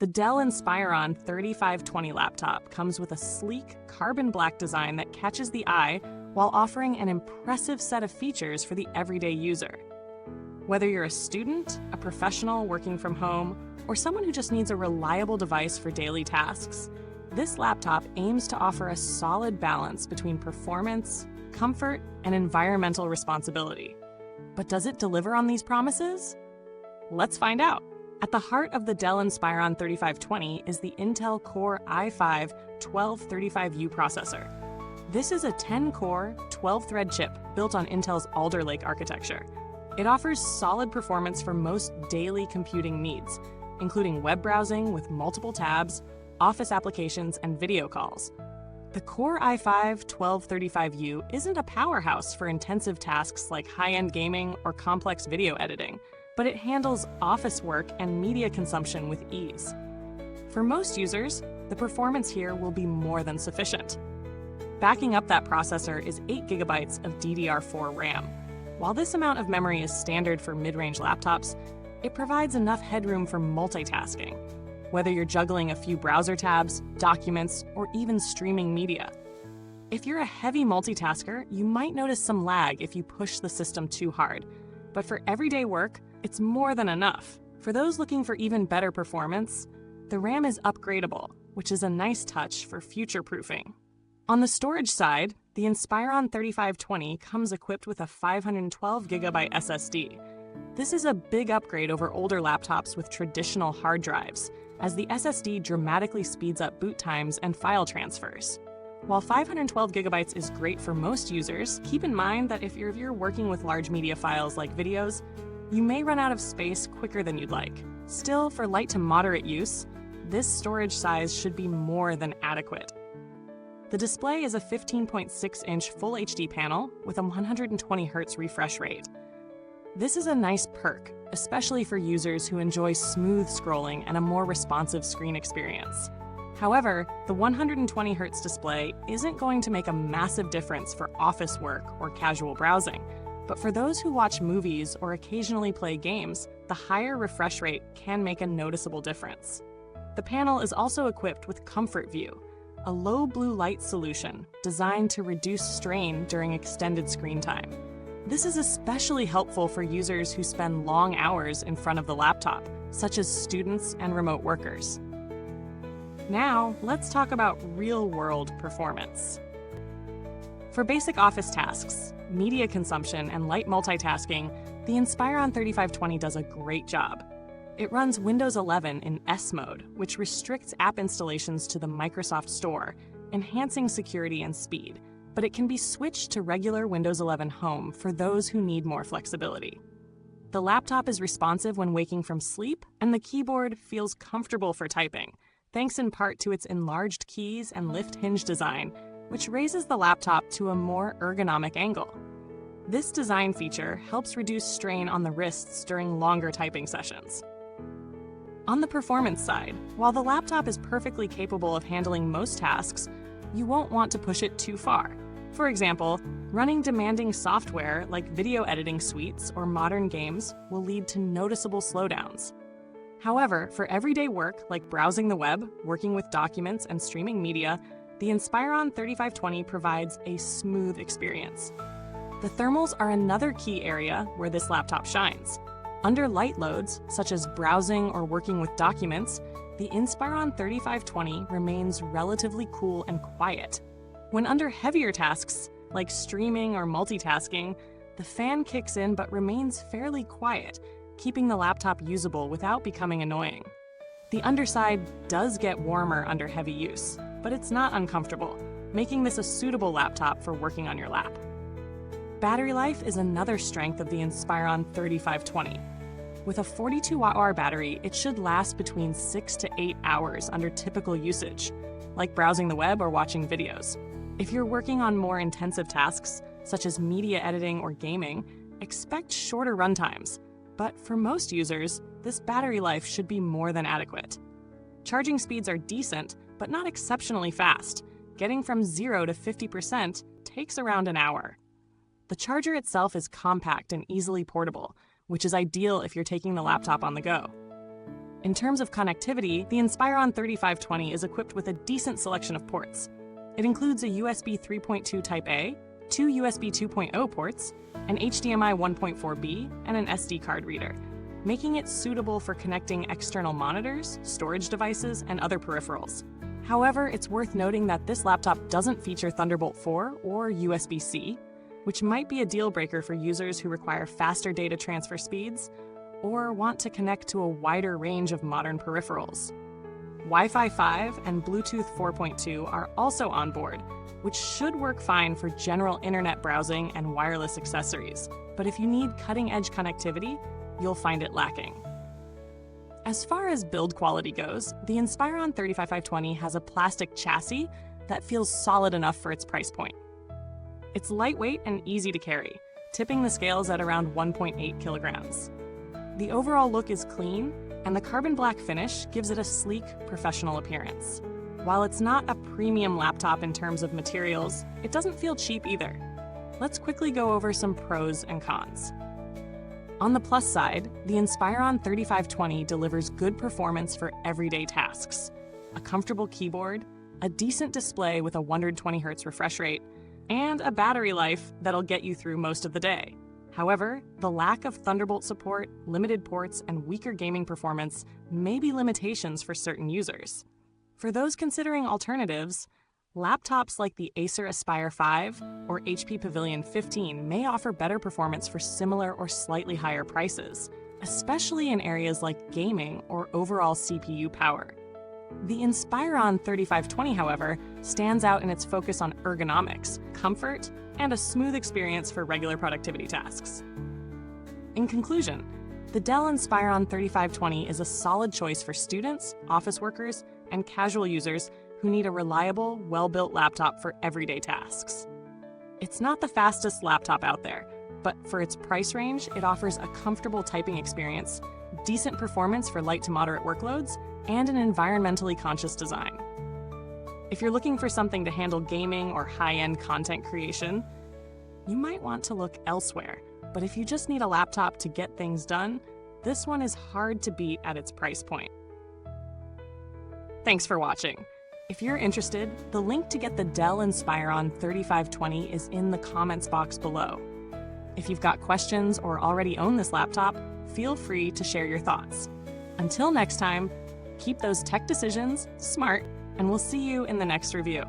The Dell Inspiron 3520 laptop comes with a sleek, carbon black design that catches the eye while offering an impressive set of features for the everyday user. Whether you're a student, a professional working from home, or someone who just needs a reliable device for daily tasks, this laptop aims to offer a solid balance between performance, comfort, and environmental responsibility. But does it deliver on these promises? Let's find out. At the heart of the Dell Inspiron 3520 is the Intel Core i5 1235U processor. This is a 10-core, 12-thread chip built on Intel's Alder Lake architecture. It offers solid performance for most daily computing needs, including web browsing with multiple tabs, office applications, and video calls. The Core i5 1235U isn't a powerhouse for intensive tasks like high-end gaming or complex video editing, but it handles office work and media consumption with ease. For most users, the performance here will be more than sufficient. Backing up that processor is 8 GB of DDR4 RAM. While this amount of memory is standard for mid-range laptops, it provides enough headroom for multitasking, whether you're juggling a few browser tabs, documents, or even streaming media. If you're a heavy multitasker, you might notice some lag if you push the system too hard, but for everyday work, it's more than enough. For those looking for even better performance, the RAM is upgradable, which is a nice touch for future-proofing. On the storage side, the Inspiron 3520 comes equipped with a 512GB SSD. This is a big upgrade over older laptops with traditional hard drives, as the SSD dramatically speeds up boot times and file transfers. While 512GB is great for most users, keep in mind that if you're working with large media files like videos, you may run out of space quicker than you'd like. Still, for light to moderate use, this storage size should be more than adequate. The display is a 15.6-inch Full HD panel with a 120Hz refresh rate. This is a nice perk, especially for users who enjoy smooth scrolling and a more responsive screen experience. However, the 120Hz display isn't going to make a massive difference for office work or casual browsing, but for those who watch movies or occasionally play games, the higher refresh rate can make a noticeable difference. The panel is also equipped with Comfort View, a low blue light solution designed to reduce strain during extended screen time. This is especially helpful for users who spend long hours in front of the laptop, such as students and remote workers. Now, let's talk about real-world performance. For basic office tasks, media consumption, and light multitasking, the Inspiron 3520 does a great job. It runs Windows 11 in S mode, which restricts app installations to the Microsoft Store, enhancing security and speed, but it can be switched to regular Windows 11 Home for those who need more flexibility. The laptop is responsive when waking from sleep, and the keyboard feels comfortable for typing, thanks in part to its enlarged keys and lift hinge design, which raises the laptop to a more ergonomic angle. This design feature helps reduce strain on the wrists during longer typing sessions. On the performance side, while the laptop is perfectly capable of handling most tasks, you won't want to push it too far. For example, running demanding software like video editing suites or modern games will lead to noticeable slowdowns. However, for everyday work like browsing the web, working with documents, and streaming media, the Inspiron 3520 provides a smooth experience. The thermals are another key area where this laptop shines. Under light loads, such as browsing or working with documents, the Inspiron 3520 remains relatively cool and quiet. When under heavier tasks, like streaming or multitasking, the fan kicks in but remains fairly quiet, keeping the laptop usable without becoming annoying. The underside does get warmer under heavy use, but it's not uncomfortable, making this a suitable laptop for working on your lap. Battery life is another strength of the Inspiron 3520. With a 42Wh battery, it should last between 6 to 8 hours under typical usage, like browsing the web or watching videos. If you're working on more intensive tasks, such as media editing or gaming, expect shorter runtimes. But for most users, this battery life should be more than adequate. Charging speeds are decent, but not exceptionally fast. Getting from 0 to 50% takes around an hour. The charger itself is compact and easily portable, which is ideal if you're taking the laptop on the go. In terms of connectivity, the Inspiron 3520 is equipped with a decent selection of ports. It includes a USB 3.2 Type-A, 2 USB 2.0 ports, an HDMI 1.4b, and an SD card reader, making it suitable for connecting external monitors, storage devices, and other peripherals. However, it's worth noting that this laptop doesn't feature Thunderbolt 4 or USB-C, which might be a deal breaker for users who require faster data transfer speeds or want to connect to a wider range of modern peripherals. Wi-Fi 5 and Bluetooth 4.2 are also on board, which should work fine for general internet browsing and wireless accessories. But if you need cutting-edge connectivity, you'll find it lacking. As far as build quality goes, the Inspiron 35520 has a plastic chassis that feels solid enough for its price point. It's lightweight and easy to carry, tipping the scales at around 1.8 kilograms. The overall look is clean, and the carbon black finish gives it a sleek, professional appearance. While it's not a premium laptop in terms of materials, it doesn't feel cheap either. Let's quickly go over some pros and cons. On the plus side, the Inspiron 3520 delivers good performance for everyday tasks. A comfortable keyboard, a decent display with a 120Hz refresh rate, and a battery life that'll get you through most of the day. However, the lack of Thunderbolt support, limited ports, and weaker gaming performance may be limitations for certain users. For those considering alternatives, laptops like the Acer Aspire 5 or HP Pavilion 15 may offer better performance for similar or slightly higher prices, especially in areas like gaming or overall CPU power. The Inspiron 3520, however, stands out in its focus on ergonomics, comfort, and a smooth experience for regular productivity tasks. In conclusion, the Dell Inspiron 3520 is a solid choice for students, office workers, and casual users who need a reliable, well-built laptop for everyday tasks. It's not the fastest laptop out there, but for its price range, it offers a comfortable typing experience, decent performance for light to moderate workloads, and an environmentally conscious design. If you're looking for something to handle gaming or high-end content creation, you might want to look elsewhere. But if you just need a laptop to get things done, this one is hard to beat at its price point. Thanks for watching. If you're interested, the link to get the Dell Inspiron 3520 is in the comments box below. If you've got questions or already own this laptop, feel free to share your thoughts. Until next time, keep those tech decisions smart, and we'll see you in the next review.